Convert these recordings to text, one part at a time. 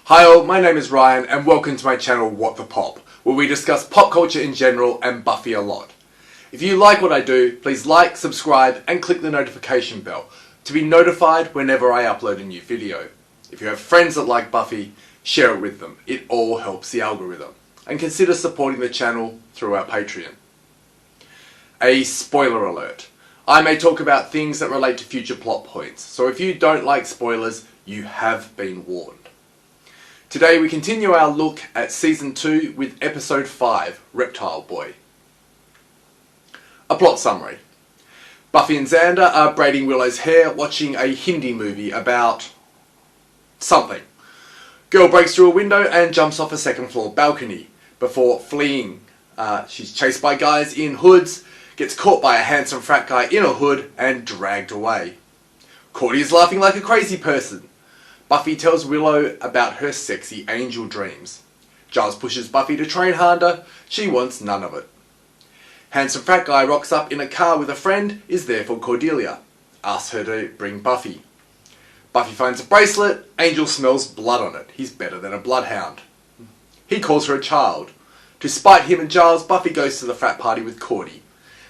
Hi all, my name is Ryan and welcome to my channel What the Pop, where we discuss pop culture in general and Buffy a lot. If you like what I do, please like, subscribe and click the notification bell to be notified whenever I upload a new video. If you have friends that like Buffy, share it with them. It all helps the algorithm. And consider supporting the channel through our Patreon. A spoiler alert. I may talk about things that relate to future plot points, so if you don't like spoilers, you have been warned. Today we continue our look at Season 2 with Episode 5, Reptile Boy. A plot summary. Buffy and Xander are braiding Willow's hair watching a Hindi movie about something. Girl breaks through a window and jumps off a second floor balcony before fleeing. She's chased by guys in hoods, gets caught by a handsome frat guy in a hood and dragged away. Cordy is laughing like a crazy person. Buffy tells Willow about her sexy angel dreams. Giles pushes Buffy to train harder. She wants none of it. Handsome frat guy rocks up in a car with a friend, is there for Cordelia. Asks her to bring Buffy. Buffy finds a bracelet. Angel smells blood on it. He's better than a bloodhound. He calls her a child. To spite him and Giles, Buffy goes to the frat party with Cordy.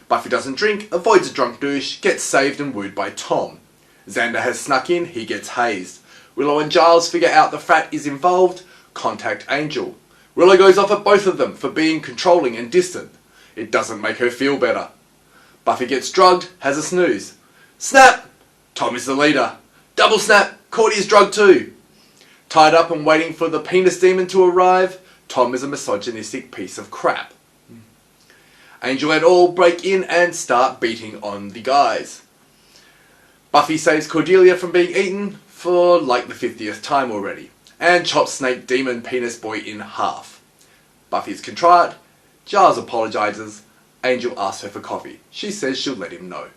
Buffy doesn't drink, avoids a drunk douche, gets saved and wooed by Tom. Xander has snuck in, he gets hazed. Willow and Giles figure out the frat is involved, contact Angel. Willow goes off at both of them for being controlling and distant. It doesn't make her feel better. Buffy gets drugged, has a snooze. Snap! Tom is the leader. Double snap! Cordy is drugged too. Tied up and waiting for the penis demon to arrive, Tom is a misogynistic piece of crap. Angel and all break in and start beating on the guys. Buffy saves Cordelia from being eaten for like the 50th time already, and chops Snake Demon Penis Boy in half. Buffy's contrite, Giles apologises, Angel asks her for coffee. She says she'll let him know.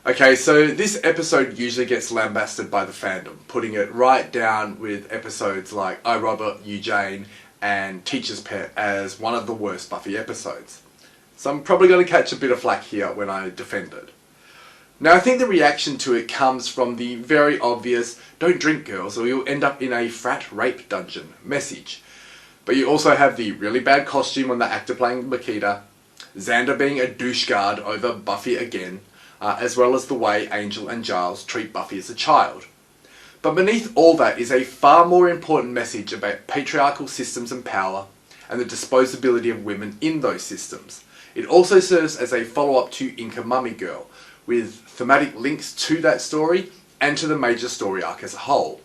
Okay, so this episode usually gets lambasted by the fandom, putting it right down with episodes like I, Robert, You, Jane, and Teacher's Pet as one of the worst Buffy episodes. So I'm probably going to catch a bit of flack here when I defend it. Now I think the reaction to it comes from the very obvious "don't drink girls or you'll end up in a frat rape dungeon" message. But you also have the really bad costume on the actor playing Makita, Xander being a douche guard over Buffy again, as well as the way Angel and Giles treat Buffy as a child. But beneath all that is a far more important message about patriarchal systems and power, and the disposability of women in those systems. It also serves as a follow-up to Inca Mummy Girl, with thematic links to that story and to the major story arc as a whole.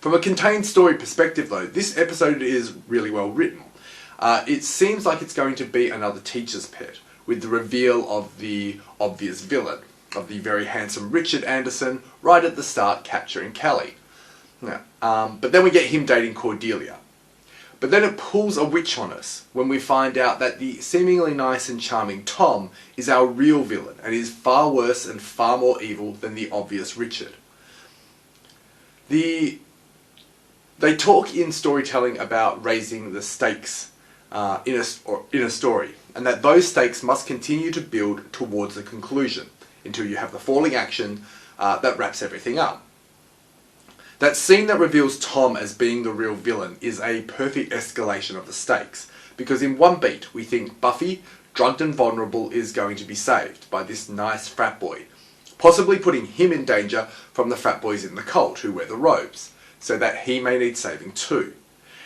From a contained story perspective though, this episode is really well written. It seems like it's going to be another Teacher's Pet, with the reveal of the obvious villain, of the very handsome Richard Anderson, right at the start capturing Kelly. But then we get him dating Cordelia. But then it pulls a witch on us when we find out that the seemingly nice and charming Tom is our real villain and is far worse and far more evil than the obvious Richard. They talk in storytelling about raising the stakes in a story, and that those stakes must continue to build towards the conclusion until you have the falling action that wraps everything up. That scene that reveals Tom as being the real villain is a perfect escalation of the stakes, because in one beat we think Buffy, drugged and vulnerable, is going to be saved by this nice frat boy, possibly putting him in danger from the frat boys in the cult who wear the robes, so that he may need saving too.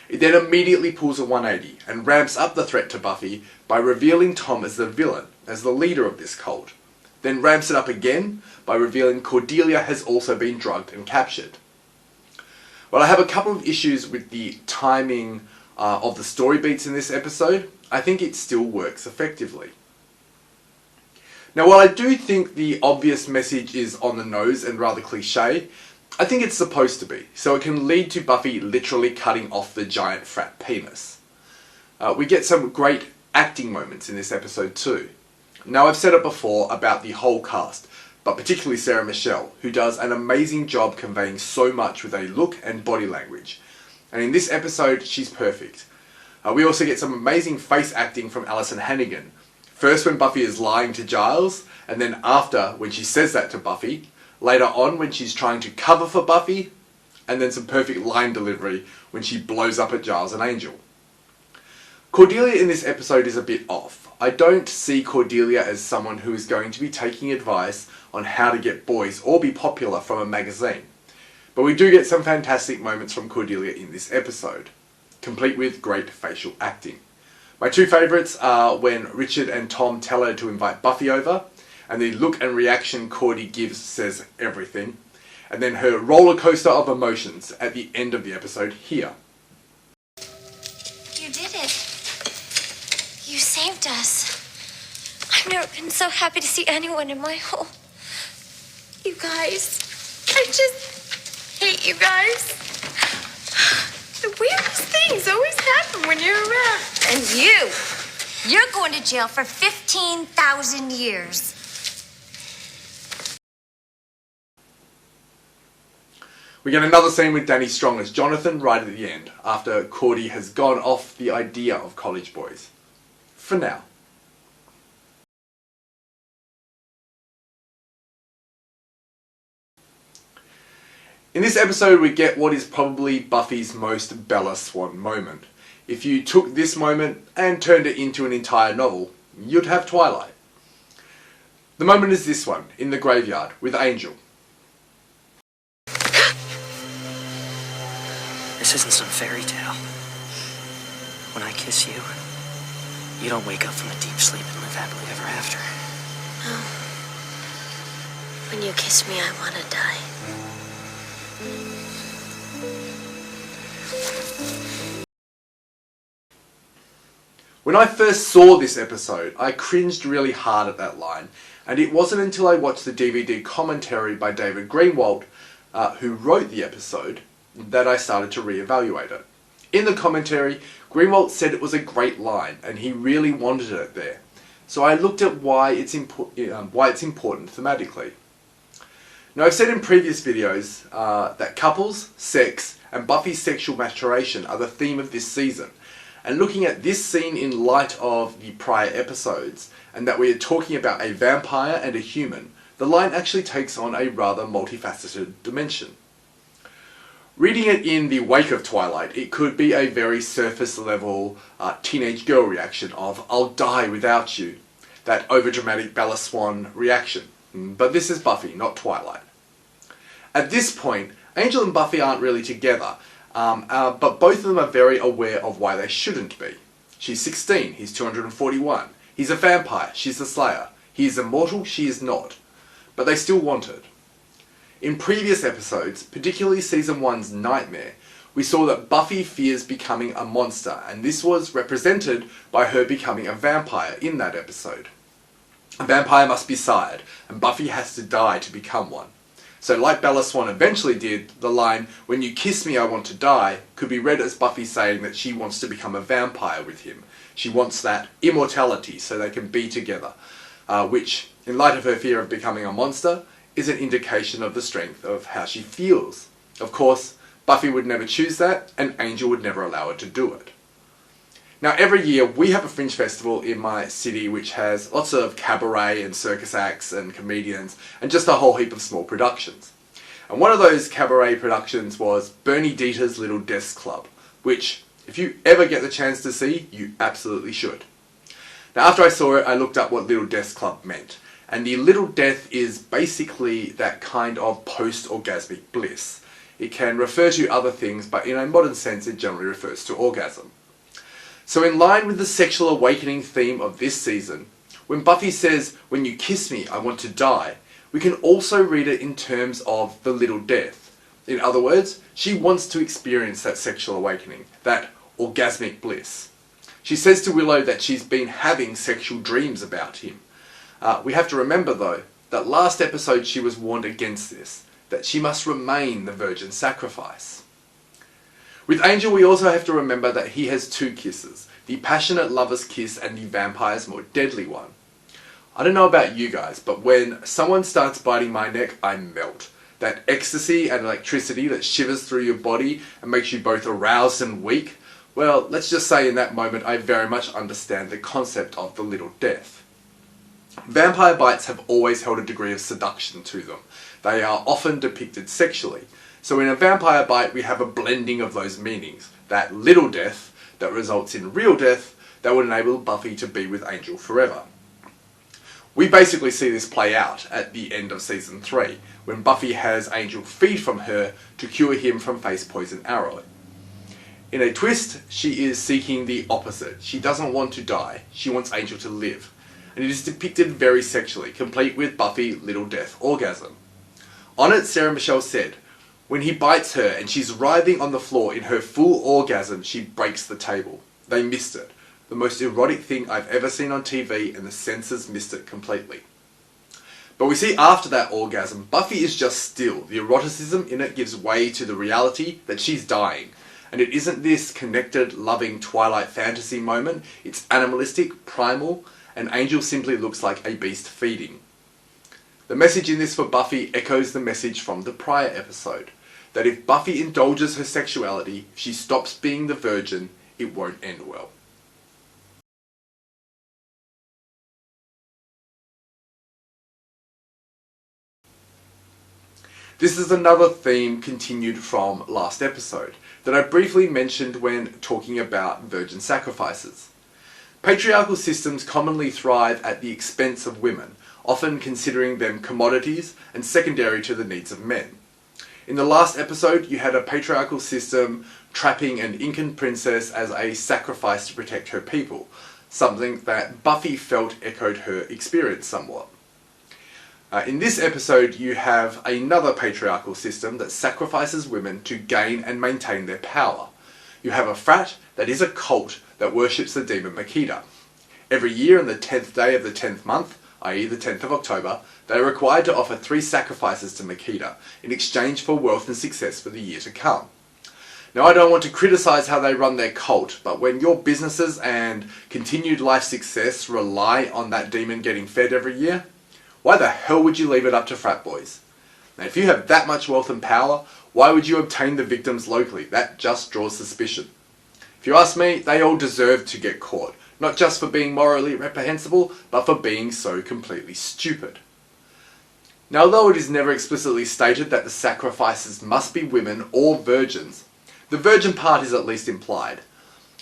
It then immediately pulls a 180 and ramps up the threat to Buffy by revealing Tom as the villain, as the leader of this cult, then ramps it up again by revealing Cordelia has also been drugged and captured. Well, I have a couple of issues with the timing of the story beats in this episode. I think it still works effectively. Now, while I do think the obvious message is on the nose and rather cliche, I think it's supposed to be, so it can lead to Buffy literally cutting off the giant frat penis. We get some great acting moments in this episode too. Now, I've said it before about the whole cast, but particularly Sarah Michelle, who does an amazing job conveying so much with a look and body language. And in this episode, she's perfect. We also get some amazing face acting from Alison Hannigan, First when Buffy is lying to Giles, and then after when she says that to Buffy, later on when she's trying to cover for Buffy, and then some perfect line delivery when she blows up at Giles and Angel. Cordelia in this episode is a bit off. I don't see Cordelia as someone who is going to be taking advice on how to get boys or be popular from a magazine. But we do get some fantastic moments from Cordelia in this episode, complete with great facial acting. My two favourites are when Richard and Tom tell her to invite Buffy over, and the look and reaction Cordy gives says everything, and then her roller coaster of emotions at the end of the episode here. You did it. You saved us. I've never been so happy to see anyone in my whole... You guys. I just hate you guys. The weirdest things always happen when you're around. And you're going to jail for 15,000 years. We get another scene with Danny Strong as Jonathan right at the end, after Cordy has gone off the idea of college boys. For now. In this episode we get what is probably Buffy's most Bella Swan moment. If you took this moment and turned it into an entire novel, you'd have Twilight. The moment is this one, in the graveyard, with Angel. This isn't some fairy tale. When I kiss you, you don't wake up from a deep sleep and live happily ever after. No. When you kiss me, I want to die. When I first saw this episode, I cringed really hard at that line, and it wasn't until I watched the DVD commentary by David Greenwald, who wrote the episode, that I started to reevaluate it. In the commentary, Greenwald said it was a great line, and he really wanted it there. So I looked at why it's important thematically. Now, I've said in previous videos that couples, sex, and Buffy's sexual maturation are the theme of this season. And looking at this scene in light of the prior episodes, and that we are talking about a vampire and a human, the line actually takes on a rather multifaceted dimension. Reading it in the wake of Twilight, it could be a very surface level teenage girl reaction of "I'll die without you," that overdramatic Bella Swan reaction. But this is Buffy, not Twilight. At this point, Angel and Buffy aren't really together, but both of them are very aware of why they shouldn't be. She's 16, he's 241. He's a vampire, she's the Slayer. He is immortal, she is not. But they still want it. In previous episodes, particularly Season 1's Nightmare, we saw that Buffy fears becoming a monster, and this was represented by her becoming a vampire in that episode. A vampire must be sired, and Buffy has to die to become one. So like Bella Swan eventually did, the line, "When you kiss me I want to die," could be read as Buffy saying that she wants to become a vampire with him. She wants that immortality so they can be together, which, in light of her fear of becoming a monster, is an indication of the strength of how she feels. Of course, Buffy would never choose that, and Angel would never allow her to do it. Now, every year we have a fringe festival in my city which has lots of cabaret and circus acts and comedians and just a whole heap of small productions. And one of those cabaret productions was Bernie Dieter's Little Desk Club, which, if you ever get the chance to see, you absolutely should. Now, after I saw it, I looked up what Little Death Club meant. And the Little Death is basically that kind of post-orgasmic bliss. It can refer to other things, but in a modern sense it generally refers to orgasm. So in line with the sexual awakening theme of this season, when Buffy says, "When you kiss me, I want to die," we can also read it in terms of the Little Death. In other words, she wants to experience that sexual awakening, that orgasmic bliss. She says to Willow that she's been having sexual dreams about him. We have to remember though, that last episode she was warned against this, that she must remain the virgin sacrifice. With Angel we also have to remember that he has two kisses, the passionate lover's kiss and the vampire's more deadly one. I don't know about you guys, but when someone starts biting my neck, I melt. That ecstasy and electricity that shivers through your body and makes you both aroused and weak, well, let's just say in that moment I very much understand the concept of the Little Death. Vampire bites have always held a degree of seduction to them. They are often depicted sexually. So in a vampire bite we have a blending of those meanings. That little death that results in real death that would enable Buffy to be with Angel forever. We basically see this play out at the end of season 3, when Buffy has Angel feed from her to cure him from face poison arrow. In a twist, she is seeking the opposite. She doesn't want to die, she wants Angel to live. And it is depicted very sexually, complete with Buffy little death orgasm. On it, Sarah Michelle said, "When he bites her and she's writhing on the floor in her full orgasm, she breaks the table. They missed it. The most erotic thing I've ever seen on TV, and the censors missed it completely." But we see after that orgasm, Buffy is just still. The eroticism in it gives way to the reality that she's dying. And it isn't this connected, loving Twilight fantasy moment. It's animalistic, primal, and Angel simply looks like a beast feeding. The message in this for Buffy echoes the message from the prior episode, that if Buffy indulges her sexuality, if she stops being the virgin, it won't end well. This is another theme continued from last episode that I briefly mentioned when talking about virgin sacrifices. Patriarchal systems commonly thrive at the expense of women, often considering them commodities and secondary to the needs of men. In the last episode, you had a patriarchal system trapping an Incan princess as a sacrifice to protect her people, something that Buffy felt echoed her experience somewhat. In this episode, you have another patriarchal system that sacrifices women to gain and maintain their power. You have a frat that is a cult that worships the demon Makita. Every year on the 10th day of the 10th month, i.e. the 10th of October, they are required to offer 3 sacrifices to Makita in exchange for wealth and success for the year to come. Now, I don't want to criticize how they run their cult, but when your businesses and continued life success rely on that demon getting fed every year, why the hell would you leave it up to frat boys? Now, if you have that much wealth and power, why would you obtain the victims locally? That just draws suspicion. If you ask me, they all deserve to get caught, not just for being morally reprehensible, but for being so completely stupid. Now, although it is never explicitly stated that the sacrifices must be women or virgins, the virgin part is at least implied.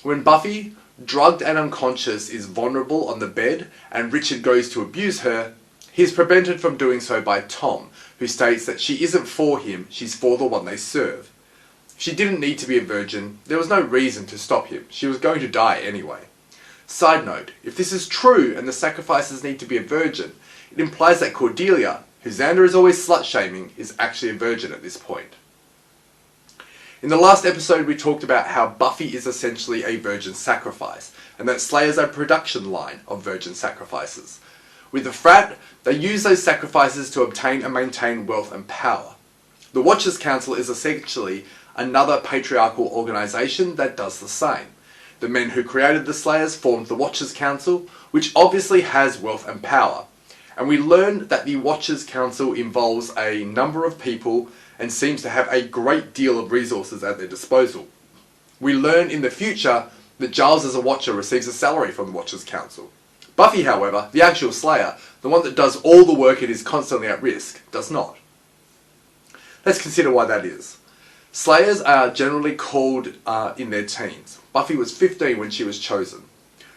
When Buffy, drugged and unconscious, is vulnerable on the bed and Richard goes to abuse her, he is prevented from doing so by Tom, who states that she isn't for him, she's for the one they serve. If she didn't need to be a virgin, there was no reason to stop him. She was going to die anyway. Side note, if this is true and the sacrifices need to be a virgin, it implies that Cordelia, who Xander is always slut-shaming, is actually a virgin at this point. In the last episode we talked about how Buffy is essentially a virgin sacrifice, and that Slayer's a production line of virgin sacrifices. With the frat, they use those sacrifices to obtain and maintain wealth and power. The Watchers Council is essentially another patriarchal organisation that does the same. The men who created the Slayers formed the Watchers Council, which obviously has wealth and power. And we learn that the Watchers Council involves a number of people and seems to have a great deal of resources at their disposal. We learn in the future that Giles as a Watcher receives a salary from the Watchers Council. Buffy, however, the actual Slayer, the one that does all the work and is constantly at risk, does not. Let's consider why that is. Slayers are generally called in their teens. Buffy was 15 when she was chosen.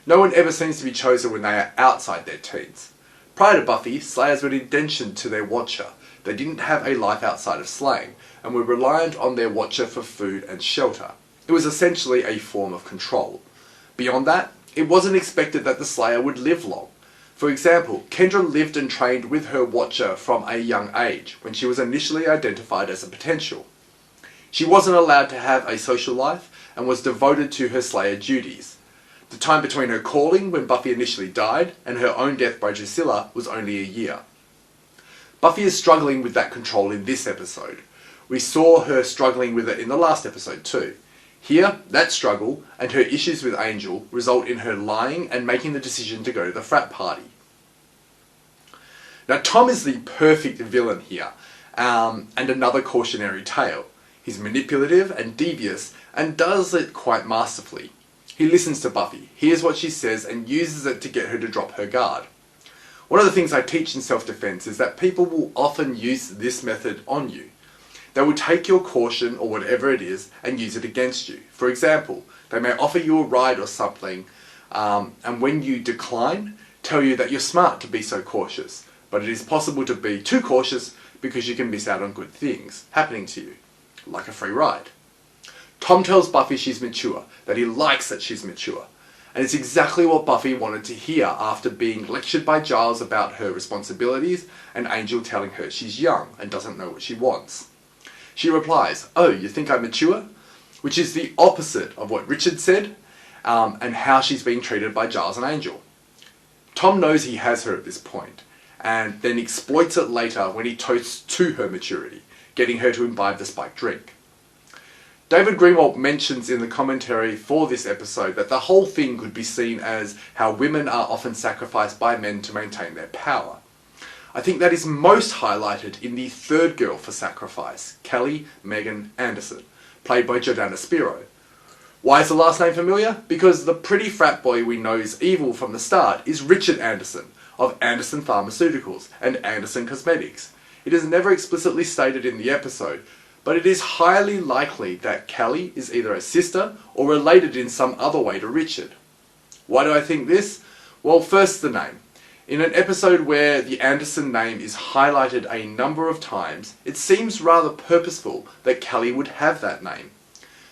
No one ever seems to be chosen when they are outside their teens. Prior to Buffy, Slayers were indentured to their Watcher. They didn't have a life outside of slaying, and were reliant on their Watcher for food and shelter. It was essentially a form of control. Beyond that, it wasn't expected that the Slayer would live long. For example, Kendra lived and trained with her Watcher from a young age, when she was initially identified as a potential. She wasn't allowed to have a social life, and was devoted to her Slayer duties. The time between her calling, when Buffy initially died, and her own death by Drusilla was only a year. Buffy is struggling with that control in this episode. We saw her struggling with it in the last episode too. Here, that struggle, and her issues with Angel, result in her lying and making the decision to go to the frat party. Now, Tom is the perfect villain here, and another cautionary tale. He's manipulative and devious, and does it quite masterfully. He listens to Buffy, hears what she says, and uses it to get her to drop her guard. One of the things I teach in self-defense is that people will often use this method on you. They will take your caution or whatever it is and use it against you. For example, they may offer you a ride or something, and when you decline, tell you that you're smart to be so cautious, but it is possible to be too cautious because you can miss out on good things happening to you, like a free ride. Tom tells Buffy she's mature, that he likes that she's mature, and it's exactly what Buffy wanted to hear after being lectured by Giles about her responsibilities and Angel telling her she's young and doesn't know what she wants. She replies, "Oh, you think I'm mature?" Which is the opposite of what Richard said, and how she's being treated by Giles and Angel. Tom knows he has her at this point, and then exploits it later when he toasts to her maturity, getting her to imbibe the spiked drink. David Greenwald mentions in the commentary for this episode that the whole thing could be seen as how women are often sacrificed by men to maintain their power. I think that is most highlighted in the third girl for sacrifice, Kelly Megan Anderson, played by Jordana Spiro. Why is the last name familiar? Because the pretty frat boy we know is evil from the start is Richard Anderson, of Anderson Pharmaceuticals and Anderson Cosmetics. It is never explicitly stated in the episode, but it is highly likely that Kelly is either a sister or related in some other way to Richard. Why do I think this? Well, first the name. In an episode where the Anderson name is highlighted a number of times, it seems rather purposeful that Kelly would have that name.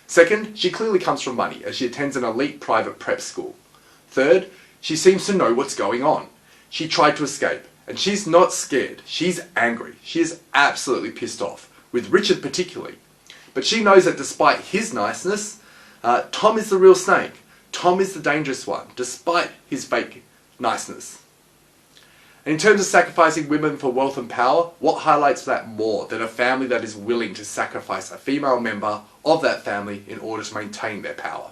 Second, she clearly comes from money as she attends an elite private prep school. Third, she seems to know what's going on. She tried to escape, and she's not scared. She's angry. She is absolutely pissed off, with Richard particularly. But she knows that despite his niceness, Tom is the real snake. Tom is the dangerous one, despite his fake niceness. And in terms of sacrificing women for wealth and power, what highlights that more than a family that is willing to sacrifice a female member of that family in order to maintain their power?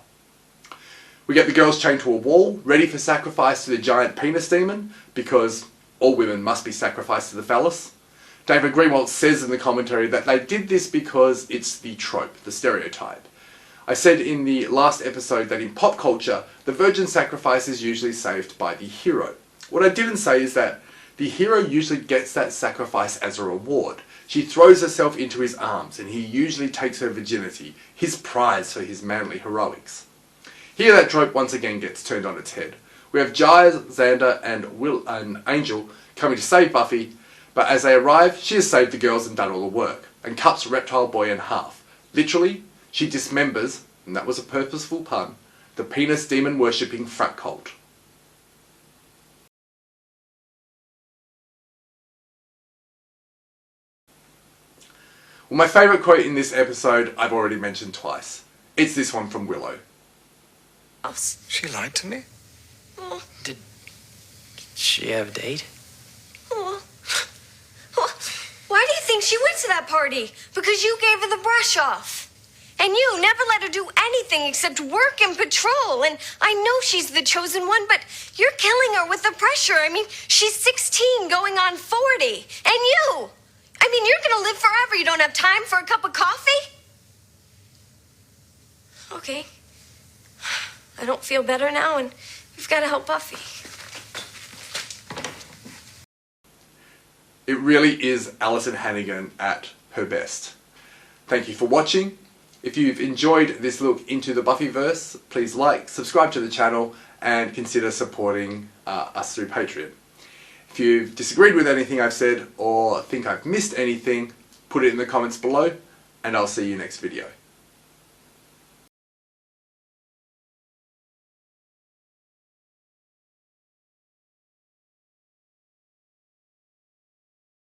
We get the girls chained to a wall, ready for sacrifice to the giant penis demon, because all women must be sacrificed to the phallus. David Greenwald says in the commentary that they did this because it's the trope, the stereotype. I said in the last episode that in pop culture, the virgin sacrifice is usually saved by the hero. What I didn't say is that the hero usually gets that sacrifice as a reward. She throws herself into his arms and he usually takes her virginity, his prize for his manly heroics. Here that trope once again gets turned on its head. We have Giles, Xander and Angel coming to save Buffy, but as they arrive, she has saved the girls and done all the work, and cuts Reptile Boy in half. Literally, she dismembers, and that was a purposeful pun, the penis demon worshipping frat cult. Well, my favourite quote in this episode I've already mentioned twice. It's this one from Willow. She lied to me? Oh. Did she have a date? Oh. Oh. Why do you think she went to that party? Because you gave her the brush off. And you never let her do anything except work and patrol. And I know she's the chosen one, but you're killing her with the pressure. I mean, she's 16 going on 40. And you! I mean, you're gonna live forever. You don't have time for a cup of coffee? Okay. I don't feel better now, and we've got to help Buffy. It really is Alison Hannigan at her best. Thank you for watching. If you've enjoyed this look into the Buffyverse, please like, subscribe to the channel, and consider supporting us through Patreon. If you've disagreed with anything I've said or think I've missed anything, put it in the comments below, and I'll see you next video.